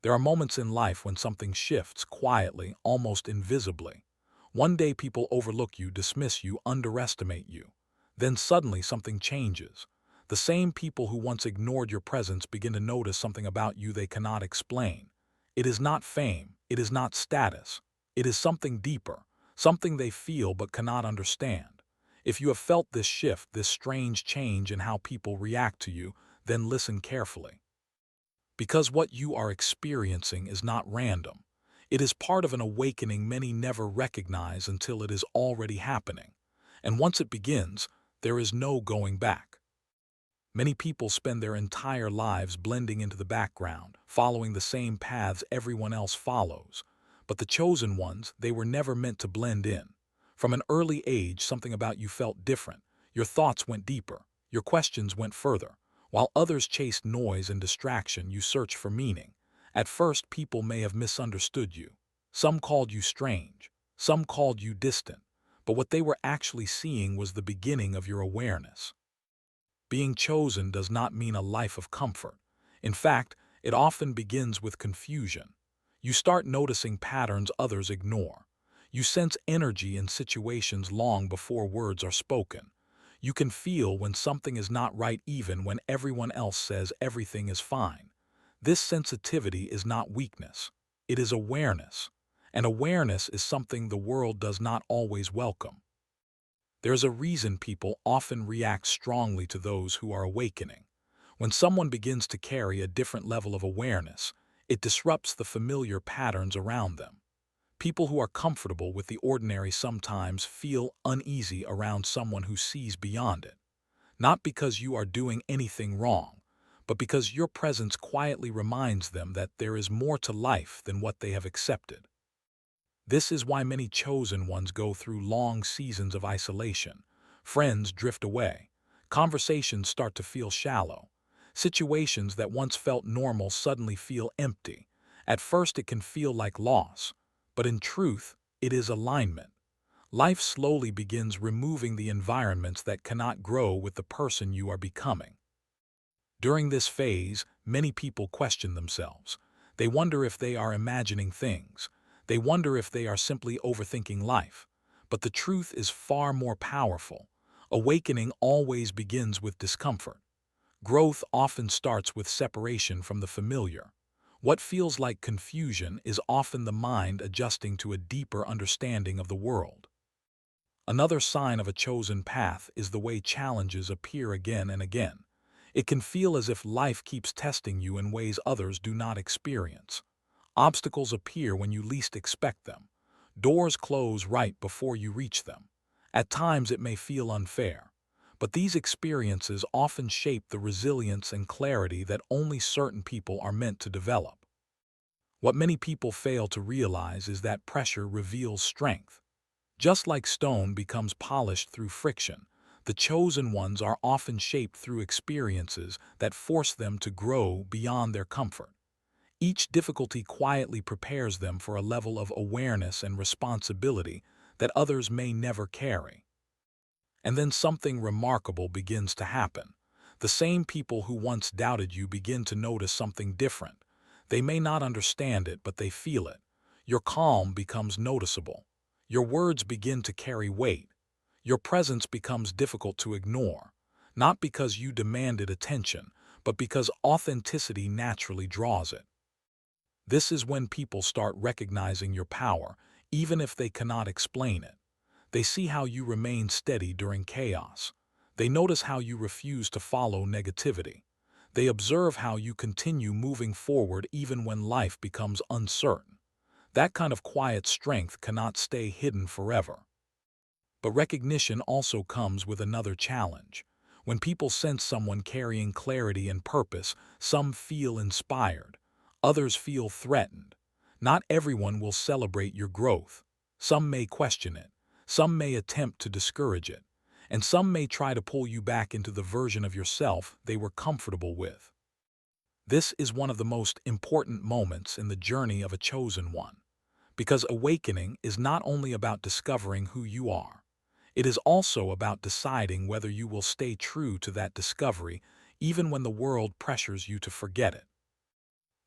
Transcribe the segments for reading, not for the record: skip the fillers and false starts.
There are moments in life when something shifts quietly, almost invisibly. One day people overlook you, dismiss you, underestimate you. Then suddenly something changes. The same people who once ignored your presence begin to notice something about you they cannot explain. It is not fame, it is not status. It is something deeper, something they feel but cannot understand. If you have felt this shift, this strange change in how people react to you, then listen carefully. Because what you are experiencing is not random. It is part of an awakening many never recognize until it is already happening. And once it begins, there is no going back. Many people spend their entire lives blending into the background, following the same paths everyone else follows. But the chosen ones, they were never meant to blend in. From an early age, something about you felt different. Your thoughts went deeper. Your questions went further. While others chased noise and distraction, you searched for meaning. At first, people may have misunderstood you. Some called you strange. Some called you distant. But what they were actually seeing was the beginning of your awareness. Being chosen does not mean a life of comfort. In fact, it often begins with confusion. You start noticing patterns others ignore. You sense energy in situations long before words are spoken. You can feel when something is not right even when everyone else says everything is fine. This sensitivity is not weakness. It is awareness. And awareness is something the world does not always welcome. There's a reason people often react strongly to those who are awakening. When someone begins to carry a different level of awareness, it disrupts the familiar patterns around them. People who are comfortable with the ordinary sometimes feel uneasy around someone who sees beyond it. Not because you are doing anything wrong, but because your presence quietly reminds them that there is more to life than what they have accepted. This is why many chosen ones go through long seasons of isolation. Friends drift away. Conversations start to feel shallow. Situations that once felt normal suddenly feel empty. At first it can feel like loss, but in truth, it is alignment. Life slowly begins removing the environments that cannot grow with the person you are becoming. During this phase, many people question themselves. They wonder if they are imagining things. They wonder if they are simply overthinking life. But the truth is far more powerful. Awakening always begins with discomfort. Growth often starts with separation from the familiar. What feels like confusion is often the mind adjusting to a deeper understanding of the world. Another sign of a chosen path is the way challenges appear again and again. It can feel as if life keeps testing you in ways others do not experience. Obstacles appear when you least expect them. Doors close right before you reach them. At times it may feel unfair, but these experiences often shape the resilience and clarity that only certain people are meant to develop. What many people fail to realize is that pressure reveals strength. Just like stone becomes polished through friction, the chosen ones are often shaped through experiences that force them to grow beyond their comfort. Each difficulty quietly prepares them for a level of awareness and responsibility that others may never carry. And then something remarkable begins to happen. The same people who once doubted you begin to notice something different. They may not understand it, but they feel it. Your calm becomes noticeable. Your words begin to carry weight. Your presence becomes difficult to ignore, not because you demanded attention, but because authenticity naturally draws it. This is when people start recognizing your power, even if they cannot explain it. They see how you remain steady during chaos. They notice how you refuse to follow negativity. They observe how you continue moving forward even when life becomes uncertain. That kind of quiet strength cannot stay hidden forever. But recognition also comes with another challenge. When people sense someone carrying clarity and purpose, some feel inspired. Others feel threatened. Not everyone will celebrate your growth. Some may question it. Some may attempt to discourage it. And some may try to pull you back into the version of yourself they were comfortable with. This is one of the most important moments in the journey of a chosen one. Because awakening is not only about discovering who you are, it is also about deciding whether you will stay true to that discovery even when the world pressures you to forget it.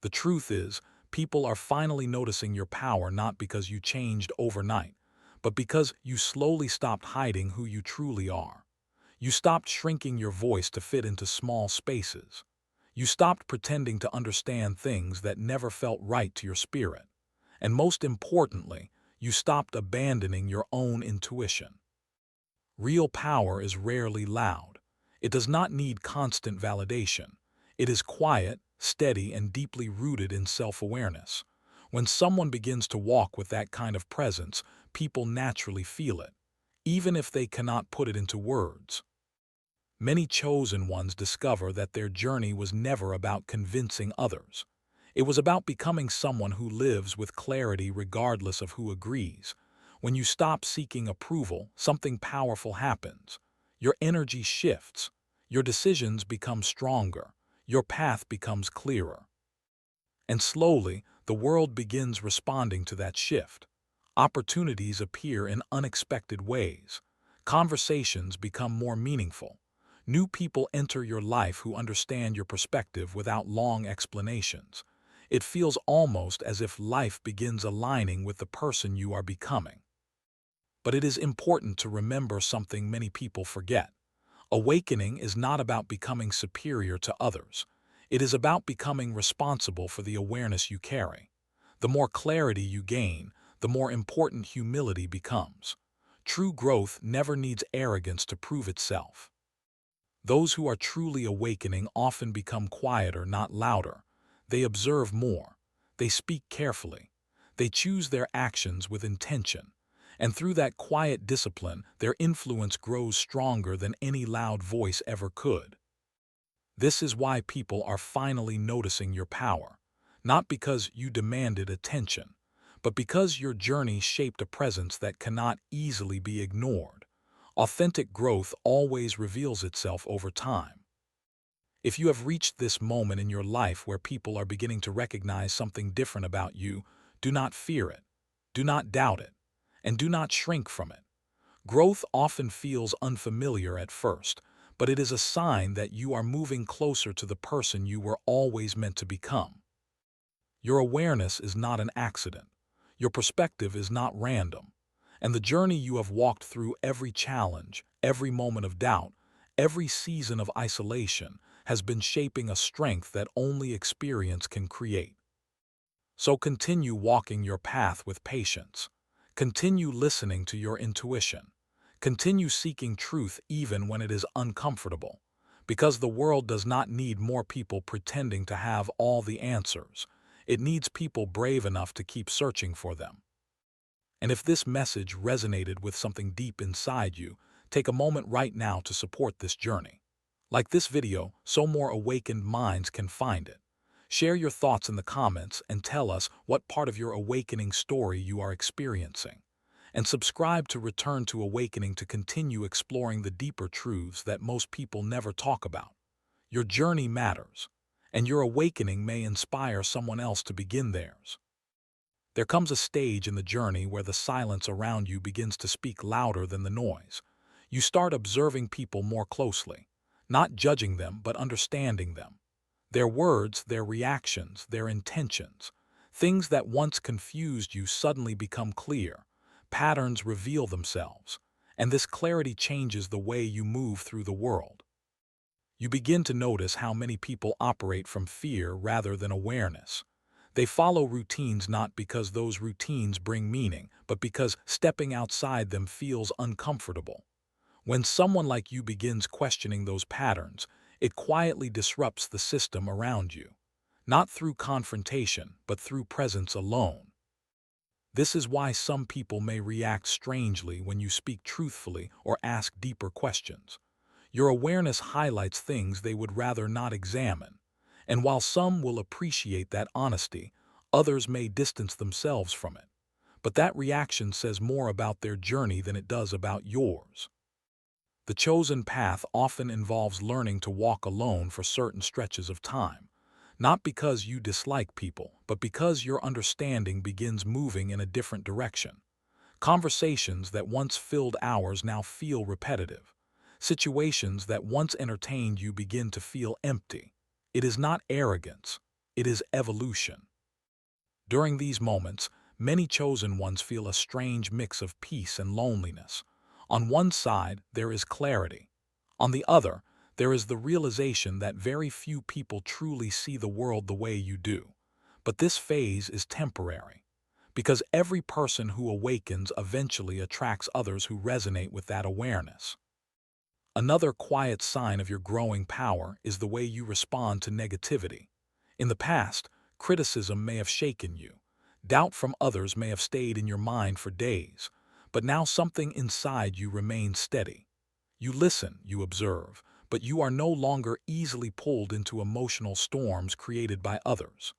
The truth is, People are finally noticing your power not because you changed overnight, but because you slowly stopped hiding who you truly are. You stopped shrinking your voice to fit into small spaces. You stopped pretending to understand things that never felt right to your spirit. And most importantly, you stopped abandoning your own intuition. Real power is rarely loud. It does not need constant validation. It is quiet, steady, and deeply rooted in self-awareness. When someone begins to walk with that kind of presence, people naturally feel it, even if they cannot put it into words. Many chosen ones discover that their journey was never about convincing others. It was about becoming someone who lives with clarity regardless of who agrees. When you stop seeking approval, something powerful happens. Your energy shifts. Your decisions become stronger. Your path becomes clearer. And slowly, the world begins responding to that shift. Opportunities appear in unexpected ways. Conversations become more meaningful. New people enter your life who understand your perspective without long explanations. It feels almost as if life begins aligning with the person you are becoming. But it is important to remember something many people forget. Awakening is not about becoming superior to others. It is about becoming responsible for the awareness you carry. The more clarity you gain, the more important humility becomes. True growth never needs arrogance to prove itself. Those who are truly awakening often become quieter, not louder. They observe more. They speak carefully. They choose their actions with intention. And through that quiet discipline, their influence grows stronger than any loud voice ever could. This is why people are finally noticing your power, not because you demanded attention, but because your journey shaped a presence that cannot easily be ignored. Authentic growth always reveals itself over time. If you have reached this moment in your life where people are beginning to recognize something different about you, do not fear it, do not doubt it, and do not shrink from it. Growth often feels unfamiliar at first, but it is a sign that you are moving closer to the person you were always meant to become. Your awareness is not an accident. Your perspective is not random. And the journey you have walked through, every challenge, every moment of doubt, every season of isolation, has been shaping a strength that only experience can create. So continue walking your path with patience. Continue listening to your intuition. Continue seeking truth even when it is uncomfortable. Because the world does not need more people pretending to have all the answers. It needs people brave enough to keep searching for them. And if this message resonated with something deep inside you, take a moment right now to support this journey. Like this video, so more awakened minds can find it. Share your thoughts in the comments and tell us what part of your awakening story you are experiencing. And subscribe to Return to Awakening to continue exploring the deeper truths that most people never talk about. Your journey matters, and your awakening may inspire someone else to begin theirs. There comes a stage in the journey where the silence around you begins to speak louder than the noise. You start observing people more closely, not judging them but understanding them. Their words, their reactions, their intentions. Things that once confused you suddenly become clear. Patterns reveal themselves, and this clarity changes the way you move through the world. You begin to notice how many people operate from fear rather than awareness. They follow routines not because those routines bring meaning, but because stepping outside them feels uncomfortable. When someone like you begins questioning those patterns, it quietly disrupts the system around you. Not through confrontation, but through presence alone. This is why some people may react strangely when you speak truthfully or ask deeper questions. Your awareness highlights things they would rather not examine. And while some will appreciate that honesty, others may distance themselves from it. But that reaction says more about their journey than it does about yours. The chosen path often involves learning to walk alone for certain stretches of time. Not because you dislike people, but because your understanding begins moving in a different direction. Conversations that once filled hours now feel repetitive. Situations that once entertained you begin to feel empty. It is not arrogance, it is evolution. During these moments, many chosen ones feel a strange mix of peace and loneliness. On one side, there is clarity. On the other, there is the realization that very few people truly see the world the way you do. But this phase is temporary, because every person who awakens eventually attracts others who resonate with that awareness. Another quiet sign of your growing power is the way you respond to negativity. In the past, criticism may have shaken you. Doubt from others may have stayed in your mind for days, but now something inside you remains steady. You listen, you observe, but you are no longer easily pulled into emotional storms created by others.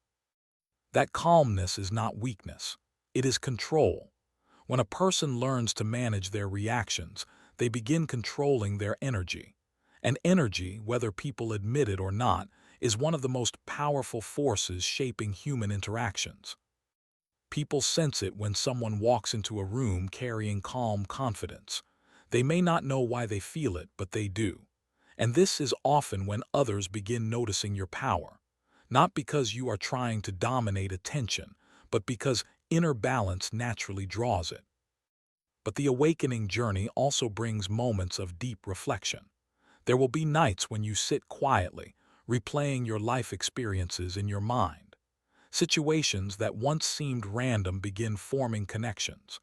That calmness is not weakness. It is control. When a person learns to manage their reactions, they begin controlling their energy. And energy, whether people admit it or not, is one of the most powerful forces shaping human interactions. People sense it when someone walks into a room carrying calm confidence. They may not know why they feel it, but they do. And this is often when others begin noticing your power. Not because you are trying to dominate attention, but because inner balance naturally draws it. But the awakening journey also brings moments of deep reflection. There will be nights when you sit quietly, replaying your life experiences in your mind. Situations that once seemed random begin forming connections.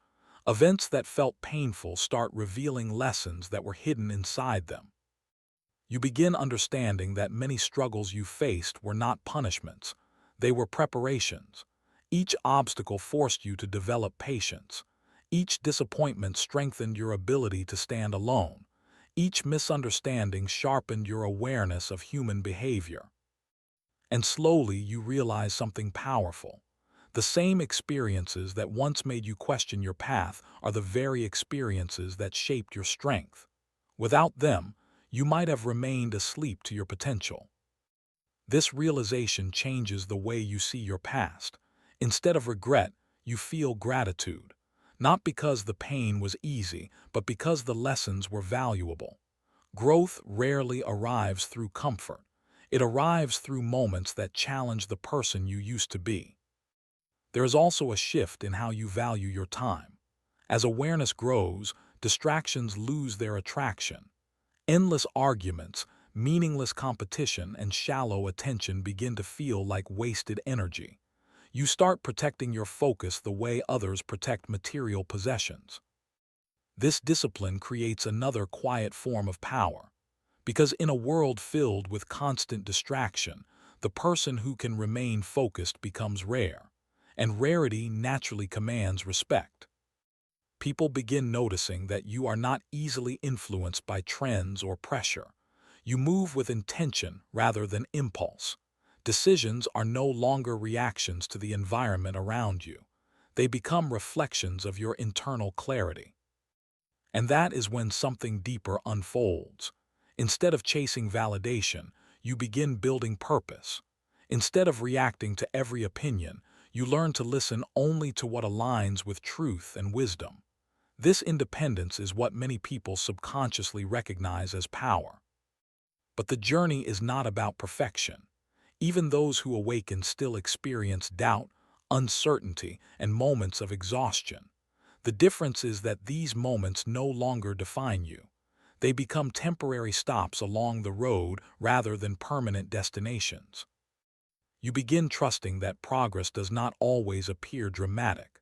Events that felt painful start revealing lessons that were hidden inside them. You begin understanding that many struggles you faced were not punishments, they were preparations. Each obstacle forced you to develop patience. Each disappointment strengthened your ability to stand alone. Each misunderstanding sharpened your awareness of human behavior. And slowly you realize something powerful. The same experiences that once made you question your path are the very experiences that shaped your strength. Without them, you might have remained asleep to your potential. This realization changes the way you see your past. Instead of regret, you feel gratitude. Not because the pain was easy, but because the lessons were valuable. Growth rarely arrives through comfort. It arrives through moments that challenge the person you used to be. There is also a shift in how you value your time. As awareness grows, distractions lose their attraction. Endless arguments, meaningless competition, and shallow attention begin to feel like wasted energy. You start protecting your focus the way others protect material possessions. This discipline creates another quiet form of power. Because in a world filled with constant distraction, the person who can remain focused becomes rare, and rarity naturally commands respect. People begin noticing that you are not easily influenced by trends or pressure. You move with intention rather than impulse. Decisions are no longer reactions to the environment around you. They become reflections of your internal clarity. And that is when something deeper unfolds. Instead of chasing validation, you begin building purpose. Instead of reacting to every opinion, you learn to listen only to what aligns with truth and wisdom. This independence is what many people subconsciously recognize as power. But the journey is not about perfection. Even those who awaken still experience doubt, uncertainty, and moments of exhaustion. The difference is that these moments no longer define you. They become temporary stops along the road rather than permanent destinations. You begin trusting that progress does not always appear dramatic.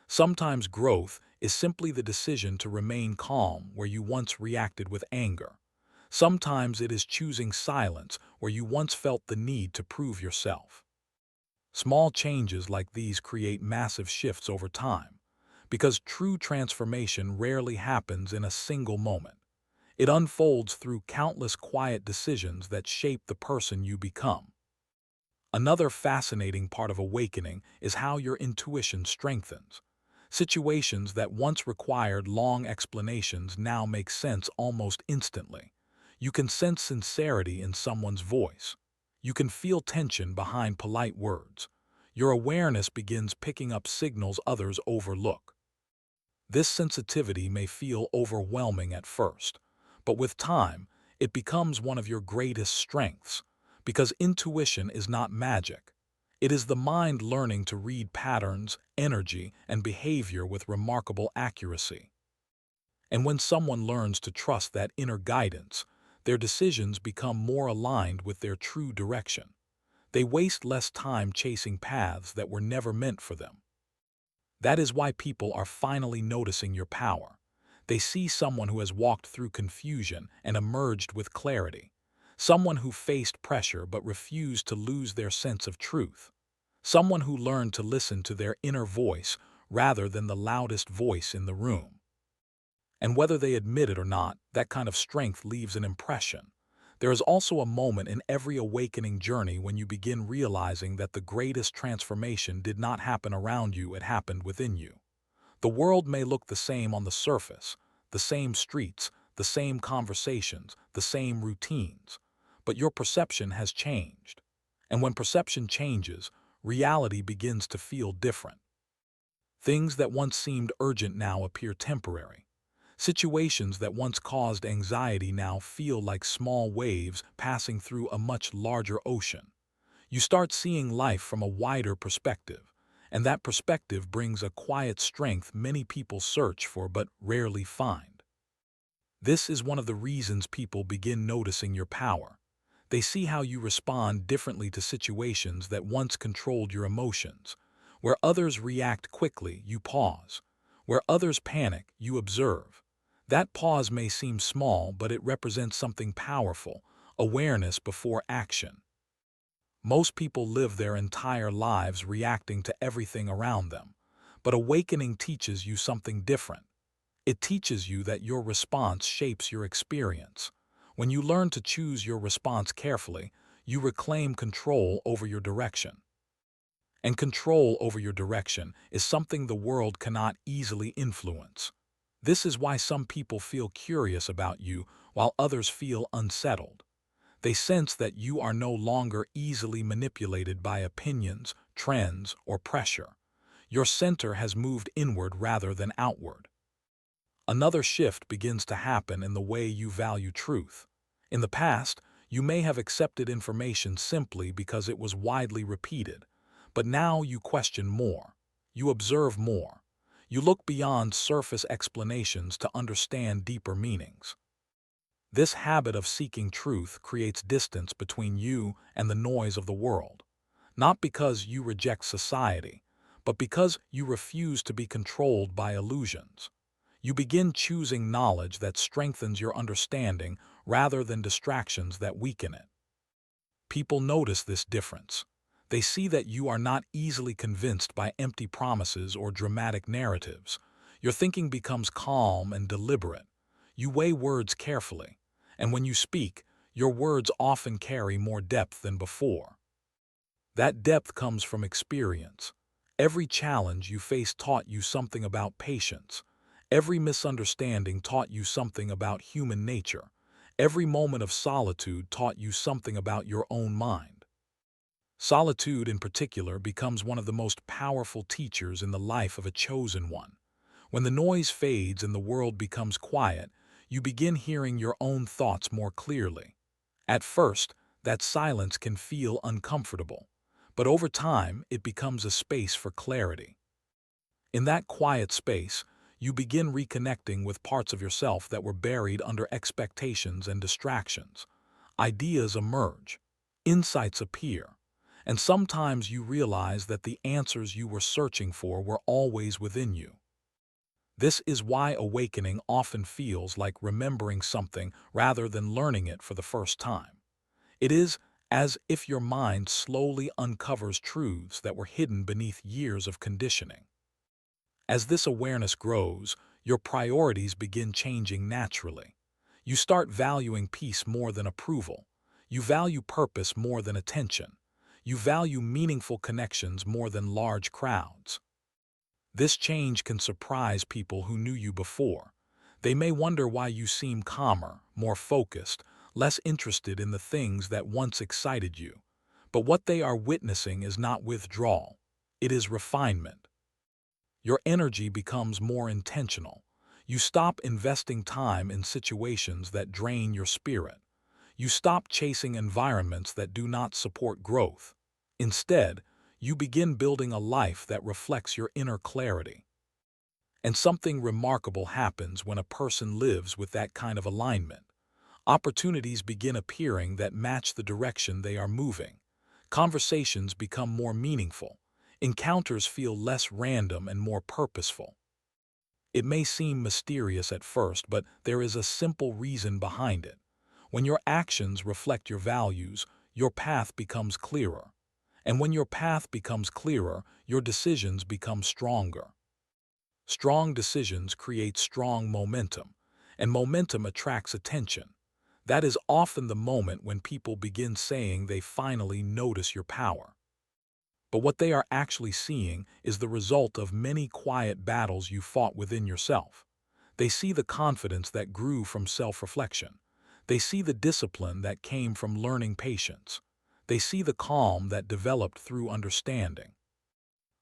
Sometimes growth is simply the decision to remain calm where you once reacted with anger. Sometimes it is choosing silence where you once felt the need to prove yourself. Small changes like these create massive shifts over time, because true transformation rarely happens in a single moment. It unfolds through countless quiet decisions that shape the person you become. Another fascinating part of awakening is how your intuition strengthens. Situations that once required long explanations now make sense almost instantly. You can sense sincerity in someone's voice. You can feel tension behind polite words. Your awareness begins picking up signals others overlook. This sensitivity may feel overwhelming at first, but with time, it becomes one of your greatest strengths, because intuition is not magic. It is the mind learning to read patterns, energy, and behavior with remarkable accuracy. And when someone learns to trust that inner guidance, their decisions become more aligned with their true direction. They waste less time chasing paths that were never meant for them. That is why people are finally noticing your power. They see someone who has walked through confusion and emerged with clarity. Someone who faced pressure but refused to lose their sense of truth. Someone who learned to listen to their inner voice rather than the loudest voice in the room. And whether they admit it or not, that kind of strength leaves an impression. There is also a moment in every awakening journey when you begin realizing that the greatest transformation did not happen around you, it happened within you. The world may look the same on the surface, the same streets, the same conversations, the same routines, but your perception has changed. And when perception changes, reality begins to feel different. Things that once seemed urgent now appear temporary. Situations that once caused anxiety now feel like small waves passing through a much larger ocean. You start seeing life from a wider perspective, and that perspective brings a quiet strength many people search for but rarely find. This is one of the reasons people begin noticing your power. They see how you respond differently to situations that once controlled your emotions. Where others react quickly, you pause. Where others panic, you observe. That pause may seem small, but it represents something powerful, awareness before action. Most people live their entire lives reacting to everything around them, but awakening teaches you something different. It teaches you that your response shapes your experience. When you learn to choose your response carefully, you reclaim control over your direction. And control over your direction is something the world cannot easily influence. This is why some people feel curious about you while others feel unsettled. They sense that you are no longer easily manipulated by opinions, trends, or pressure. Your center has moved inward rather than outward. Another shift begins to happen in the way you value truth. In the past, you may have accepted information simply because it was widely repeated, but now you question more. You observe more. You look beyond surface explanations to understand deeper meanings. This habit of seeking truth creates distance between you and the noise of the world, not because you reject society, but because you refuse to be controlled by illusions. You begin choosing knowledge that strengthens your understanding rather than distractions that weaken it. People notice this difference. They see that you are not easily convinced by empty promises or dramatic narratives. Your thinking becomes calm and deliberate. You weigh words carefully, and when you speak, your words often carry more depth than before. That depth comes from experience. Every challenge you faced taught you something about patience. Every misunderstanding taught you something about human nature. Every moment of solitude taught you something about your own mind. Solitude, in particular, becomes one of the most powerful teachers in the life of a chosen one. When the noise fades and the world becomes quiet, you begin hearing your own thoughts more clearly. At first, that silence can feel uncomfortable, but over time, it becomes a space for clarity. In that quiet space, you begin reconnecting with parts of yourself that were buried under expectations and distractions. Ideas emerge, insights appear, and sometimes you realize that the answers you were searching for were always within you. This is why awakening often feels like remembering something rather than learning it for the first time. It is as if your mind slowly uncovers truths that were hidden beneath years of conditioning. As this awareness grows, your priorities begin changing naturally. You start valuing peace more than approval. You value purpose more than attention. You value meaningful connections more than large crowds. This change can surprise people who knew you before. They may wonder why you seem calmer, more focused, less interested in the things that once excited you. But what they are witnessing is not withdrawal. It is refinement. Your energy becomes more intentional. You stop investing time in situations that drain your spirit. You stop chasing environments that do not support growth. Instead, you begin building a life that reflects your inner clarity. And something remarkable happens when a person lives with that kind of alignment. Opportunities begin appearing that match the direction they are moving. Conversations become more meaningful. Encounters feel less random and more purposeful. It may seem mysterious at first, but there is a simple reason behind it. When your actions reflect your values, your path becomes clearer. And when your path becomes clearer, your decisions become stronger. Strong decisions create strong momentum, and momentum attracts attention. That is often the moment when people begin saying they finally notice your power. But what they are actually seeing is the result of many quiet battles you fought within yourself. They see the confidence that grew from self-reflection. They see the discipline that came from learning patience. They see the calm that developed through understanding.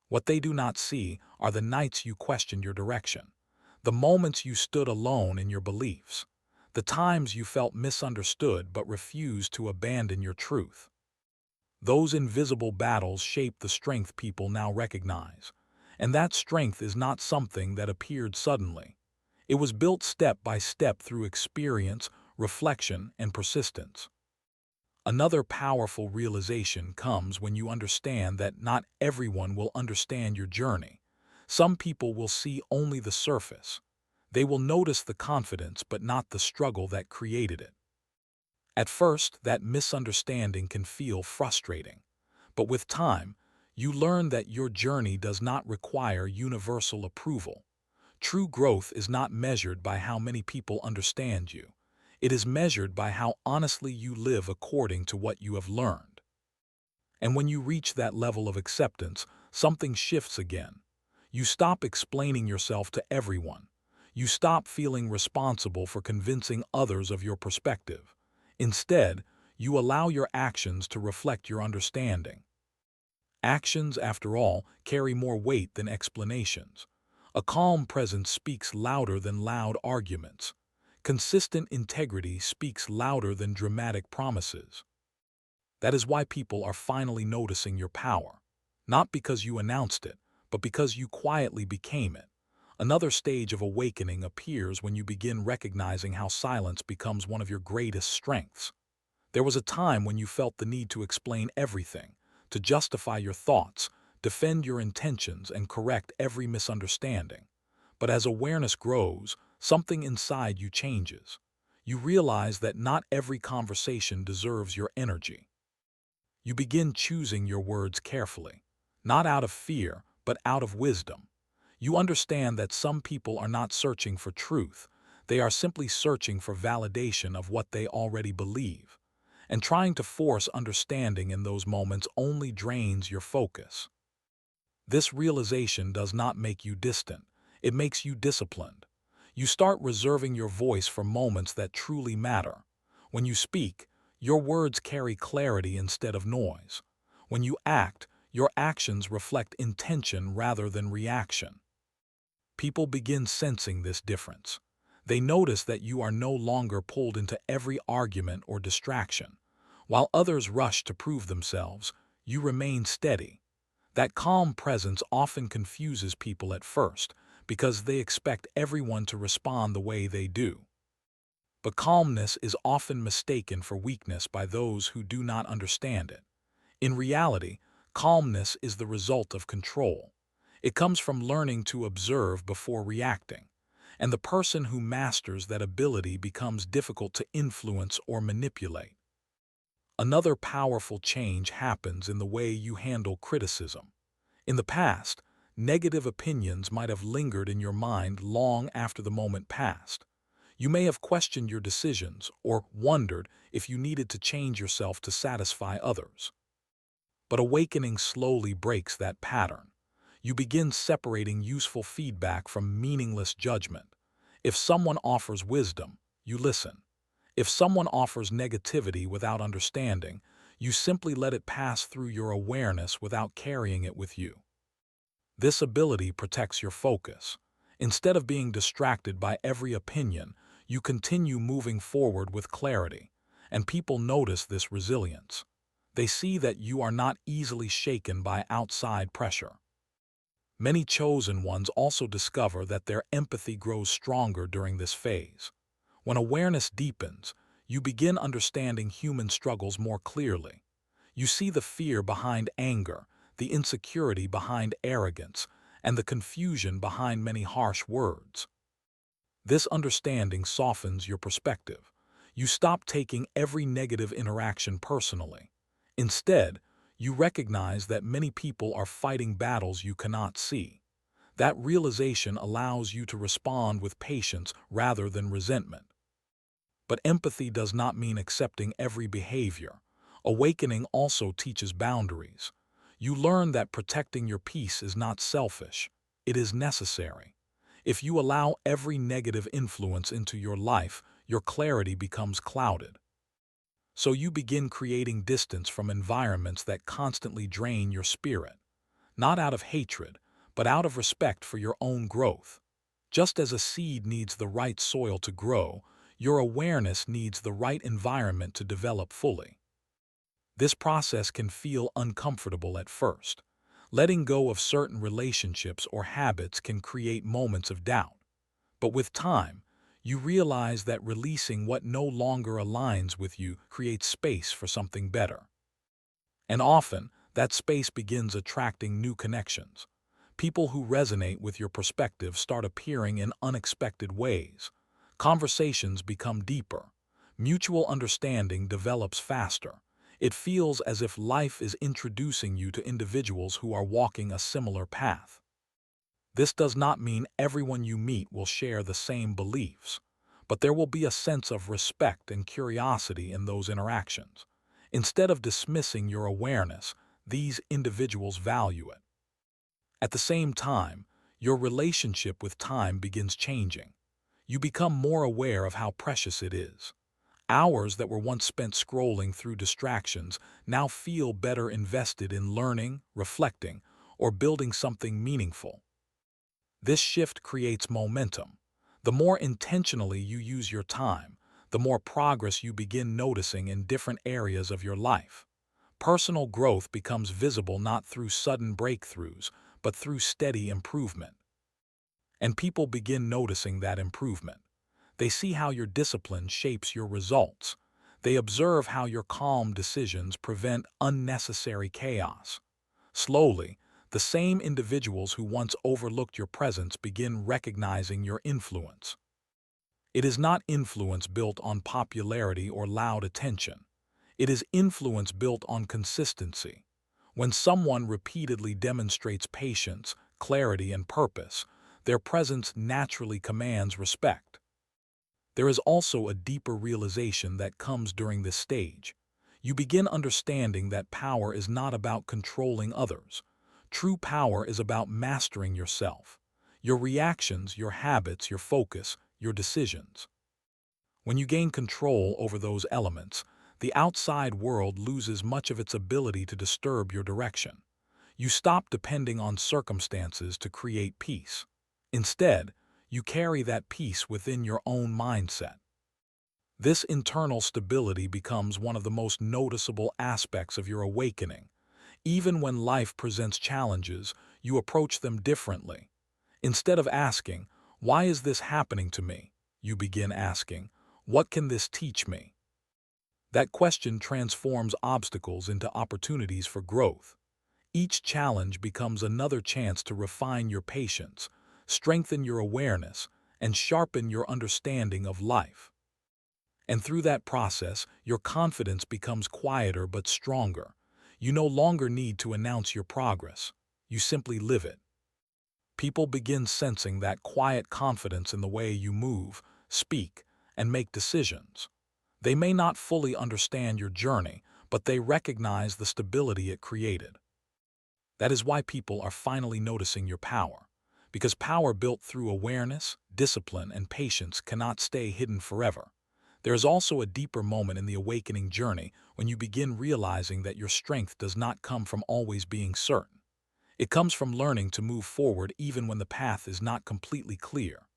What they do not see are the nights you questioned your direction, the moments you stood alone in your beliefs, the times you felt misunderstood but refused to abandon your truth. Those invisible battles shape the strength people now recognize. And that strength is not something that appeared suddenly. It was built step by step through experience, reflection, and persistence. Another powerful realization comes when you understand that not everyone will understand your journey. Some people will see only the surface. They will notice the confidence but not the struggle that created it. At first, that misunderstanding can feel frustrating. But with time, you learn that your journey does not require universal approval. True growth is not measured by how many people understand you. It is measured by how honestly you live according to what you have learned. And when you reach that level of acceptance, something shifts again. You stop explaining yourself to everyone. You stop feeling responsible for convincing others of your perspective. Instead, you allow your actions to reflect your understanding. Actions, after all, carry more weight than explanations. A calm presence speaks louder than loud arguments. Consistent integrity speaks louder than dramatic promises. That is why people are finally noticing your power. Not because you announced it, but because you quietly became it. Another stage of awakening appears when you begin recognizing how silence becomes one of your greatest strengths. There was a time when you felt the need to explain everything, to justify your thoughts, defend your intentions, and correct every misunderstanding. But as awareness grows, something inside you changes. You realize that not every conversation deserves your energy. You begin choosing your words carefully, not out of fear, but out of wisdom. You understand that some people are not searching for truth. They are simply searching for validation of what they already believe. And trying to force understanding in those moments only drains your focus. This realization does not make you distant. It makes you disciplined. You start reserving your voice for moments that truly matter. When you speak, your words carry clarity instead of noise. When you act, your actions reflect intention rather than reaction. People begin sensing this difference. They notice that you are no longer pulled into every argument or distraction. While others rush to prove themselves, you remain steady. That calm presence often confuses people at first because they expect everyone to respond the way they do. But calmness is often mistaken for weakness by those who do not understand it. In reality, calmness is the result of control. It comes from learning to observe before reacting. And the person who masters that ability becomes difficult to influence or manipulate. Another powerful change happens in the way you handle criticism. In the past, negative opinions might have lingered in your mind long after the moment passed. You may have questioned your decisions or wondered if you needed to change yourself to satisfy others. But awakening slowly breaks that pattern. You begin separating useful feedback from meaningless judgment. If someone offers wisdom, you listen. If someone offers negativity without understanding, you simply let it pass through your awareness without carrying it with you. This ability protects your focus. Instead of being distracted by every opinion, you continue moving forward with clarity, and people notice this resilience. They see that you are not easily shaken by outside pressure. Many chosen ones also discover that their empathy grows stronger during this phase. When awareness deepens, you begin understanding human struggles more clearly. You see the fear behind anger, the insecurity behind arrogance, and the confusion behind many harsh words. This understanding softens your perspective. You stop taking every negative interaction personally. Instead, you recognize that many people are fighting battles you cannot see. That realization allows you to respond with patience rather than resentment. But empathy does not mean accepting every behavior. Awakening also teaches boundaries. You learn that protecting your peace is not selfish. It is necessary. If you allow every negative influence into your life, your clarity becomes clouded. So you begin creating distance from environments that constantly drain your spirit, not out of hatred, but out of respect for your own growth. Just as a seed needs the right soil to grow, your awareness needs the right environment to develop fully. This process can feel uncomfortable at first. Letting go of certain relationships or habits can create moments of doubt. But with time, you realize that releasing what no longer aligns with you creates space for something better. And often, that space begins attracting new connections. People who resonate with your perspective start appearing in unexpected ways. Conversations become deeper. Mutual understanding develops faster. It feels as if life is introducing you to individuals who are walking a similar path. This does not mean everyone you meet will share the same beliefs, but there will be a sense of respect and curiosity in those interactions. Instead of dismissing your awareness, these individuals value it. At the same time, your relationship with time begins changing. You become more aware of how precious it is. Hours that were once spent scrolling through distractions now feel better invested in learning, reflecting, or building something meaningful. This shift creates momentum. The more intentionally you use your time, the more progress you begin noticing in different areas of your life. Personal growth becomes visible not through sudden breakthroughs, but through steady improvement. And people begin noticing that improvement. They see how your discipline shapes your results. They observe how your calm decisions prevent unnecessary chaos. Slowly, the same individuals who once overlooked your presence begin recognizing your influence. It is not influence built on popularity or loud attention. It is influence built on consistency. When someone repeatedly demonstrates patience, clarity, and purpose, their presence naturally commands respect. There is also a deeper realization that comes during this stage. You begin understanding that power is not about controlling others. True power is about mastering yourself, your reactions, your habits, your focus, your decisions. When you gain control over those elements, the outside world loses much of its ability to disturb your direction. You stop depending on circumstances to create peace. Instead, you carry that peace within your own mindset. This internal stability becomes one of the most noticeable aspects of your awakening. Even when life presents challenges, you approach them differently. Instead of asking, "Why is this happening to me?" you begin asking, "What can this teach me?" That question transforms obstacles into opportunities for growth. Each challenge becomes another chance to refine your patience, strengthen your awareness, and sharpen your understanding of life. And through that process, your confidence becomes quieter but stronger. You no longer need to announce your progress. You simply live it. People begin sensing that quiet confidence in the way you move, speak, and make decisions. They may not fully understand your journey, but they recognize the stability it created. That is why people are finally noticing your power. Because power built through awareness, discipline, and patience cannot stay hidden forever. There is also a deeper moment in the awakening journey when you begin realizing that your strength does not come from always being certain. It comes from learning to move forward even when the path is not completely clear.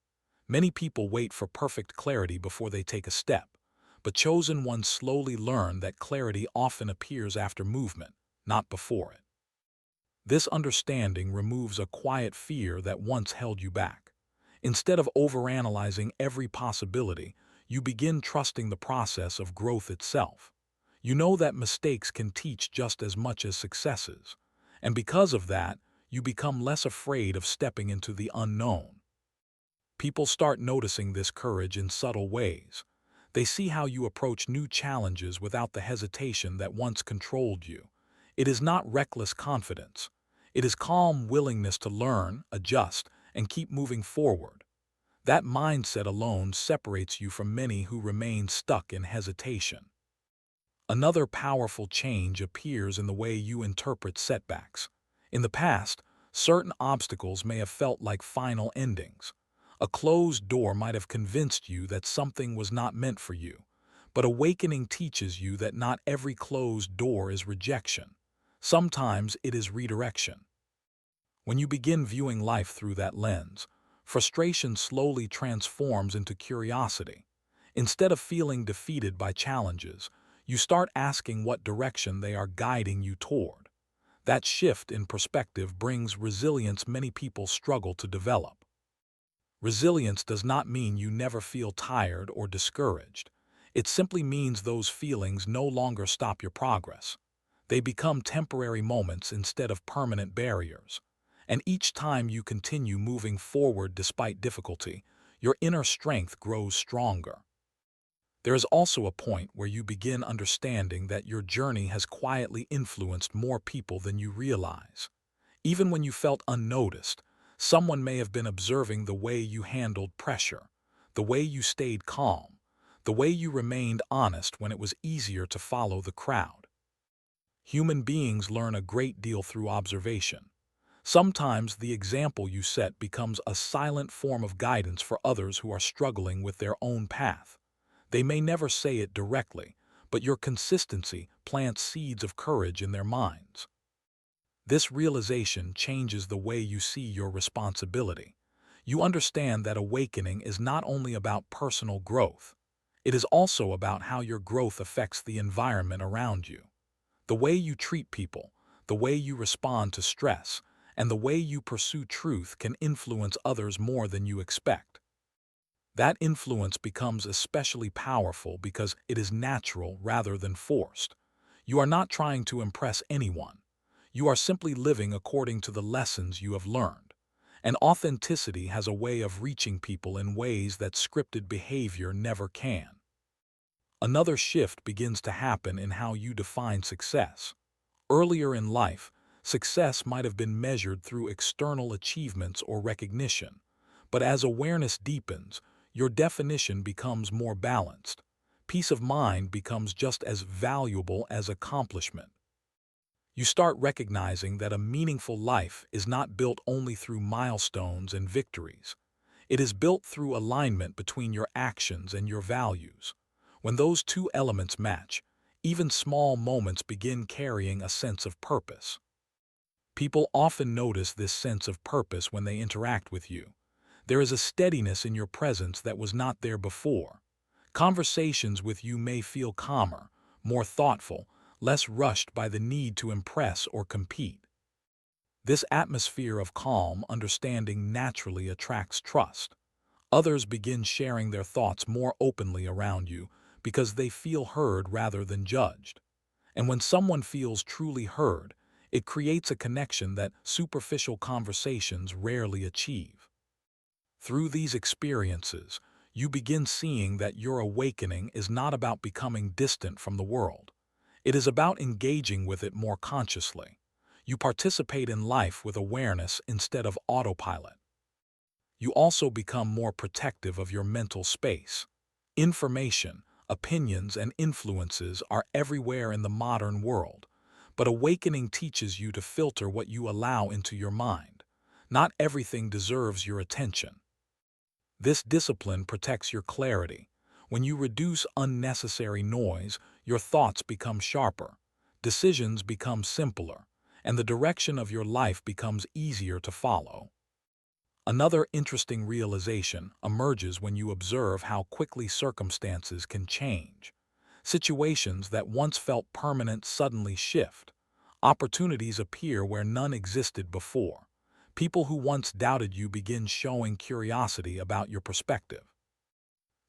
Many people wait for perfect clarity before they take a step. but chosen ones slowly learn that clarity often appears after movement, not before it. This understanding removes a quiet fear that once held you back. Instead of overanalyzing every possibility, you begin trusting the process of growth itself. You know that mistakes can teach just as much as successes, and because of that, you become less afraid of stepping into the unknown. People start noticing this courage in subtle ways. They see how you approach new challenges without the hesitation that once controlled you. It is not reckless confidence. It is calm willingness to learn, adjust, and keep moving forward. That mindset alone separates you from many who remain stuck in hesitation. Another powerful change appears in the way you interpret setbacks. In the past, certain obstacles may have felt like final endings. A closed door might have convinced you that something was not meant for you. But awakening teaches you that not every closed door is rejection. Sometimes it is redirection. When you begin viewing life through that lens, frustration slowly transforms into curiosity. Instead of feeling defeated by challenges, you start asking what direction they are guiding you toward. That shift in perspective brings resilience many people struggle to develop. Resilience does not mean you never feel tired or discouraged. It simply means those feelings no longer stop your progress. They become temporary moments instead of permanent barriers. And each time you continue moving forward despite difficulty, your inner strength grows stronger. There is also a point where you begin understanding that your journey has quietly influenced more people than you realize. Even when you felt unnoticed, someone may have been observing the way you handled pressure, the way you stayed calm, the way you remained honest when it was easier to follow the crowd. Human beings learn a great deal through observation. Sometimes the example you set becomes a silent form of guidance for others who are struggling with their own path. They may never say it directly, but your consistency plants seeds of courage in their minds. This realization changes the way you see your responsibility. You understand that awakening is not only about personal growth, it is also about how your growth affects the environment around you. The way you treat people, the way you respond to stress, and the way you pursue truth can influence others more than you expect. That influence becomes especially powerful because it is natural rather than forced. You are not trying to impress anyone. You are simply living according to the lessons you have learned. And authenticity has a way of reaching people in ways that scripted behavior never can. Another shift begins to happen in how you define success. Earlier in life, success might have been measured through external achievements or recognition. But as awareness deepens, your definition becomes more balanced. Peace of mind becomes just as valuable as accomplishment. You start recognizing that a meaningful life is not built only through milestones and victories. It is built through alignment between your actions and your values. When those two elements match, even small moments begin carrying a sense of purpose. People often notice this sense of purpose when they interact with you. There is a steadiness in your presence that was not there before. Conversations with you may feel calmer, more thoughtful, less rushed by the need to impress or compete. This atmosphere of calm understanding naturally attracts trust. Others begin sharing their thoughts more openly around you because they feel heard rather than judged. And when someone feels truly heard, it creates a connection that superficial conversations rarely achieve. Through these experiences, you begin seeing that your awakening is not about becoming distant from the world. It is about engaging with it more consciously. You participate in life with awareness instead of autopilot. You also become more protective of your mental space. Information, opinions, and influences are everywhere in the modern world, but awakening teaches you to filter what you allow into your mind. Not everything deserves your attention. This discipline protects your clarity. When you reduce unnecessary noise, your thoughts become sharper, decisions become simpler, and the direction of your life becomes easier to follow. Another interesting realization emerges when you observe how quickly circumstances can change. Situations that once felt permanent suddenly shift. Opportunities appear where none existed before. People who once doubted you begin showing curiosity about your perspective.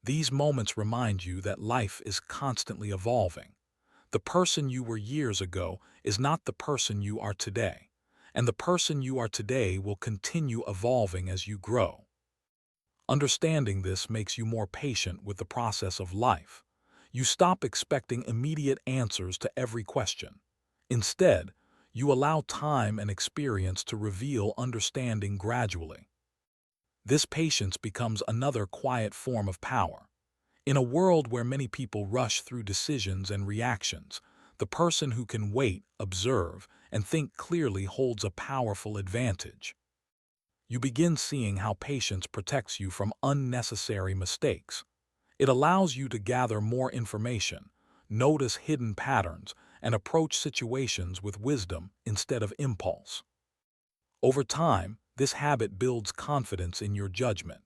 These moments remind you that life is constantly evolving. The person you were years ago is not the person you are today, and the person you are today will continue evolving as you grow. Understanding this makes you more patient with the process of life. You stop expecting immediate answers to every question. Instead, you allow time and experience to reveal understanding gradually. This patience becomes another quiet form of power. In a world where many people rush through decisions and reactions, the person who can wait, observe, and think clearly holds a powerful advantage. You begin seeing how patience protects you from unnecessary mistakes. It allows you to gather more information, notice hidden patterns, and approach situations with wisdom instead of impulse. Over time, this habit builds confidence in your judgment.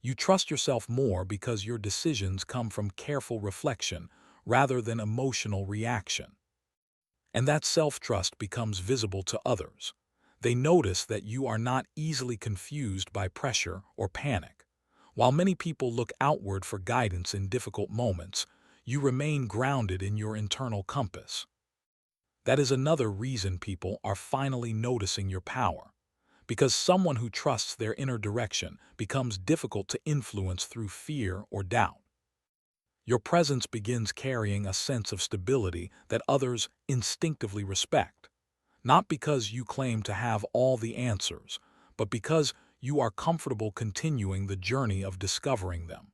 You trust yourself more because your decisions come from careful reflection rather than emotional reaction. And that self-trust becomes visible to others. They notice that you are not easily confused by pressure or panic. While many people look outward for guidance in difficult moments, you remain grounded in your internal compass. That is another reason people are finally noticing your power. Because someone who trusts their inner direction becomes difficult to influence through fear or doubt. Your presence begins carrying a sense of stability that others instinctively respect, not because you claim to have all the answers, but because you are comfortable continuing the journey of discovering them.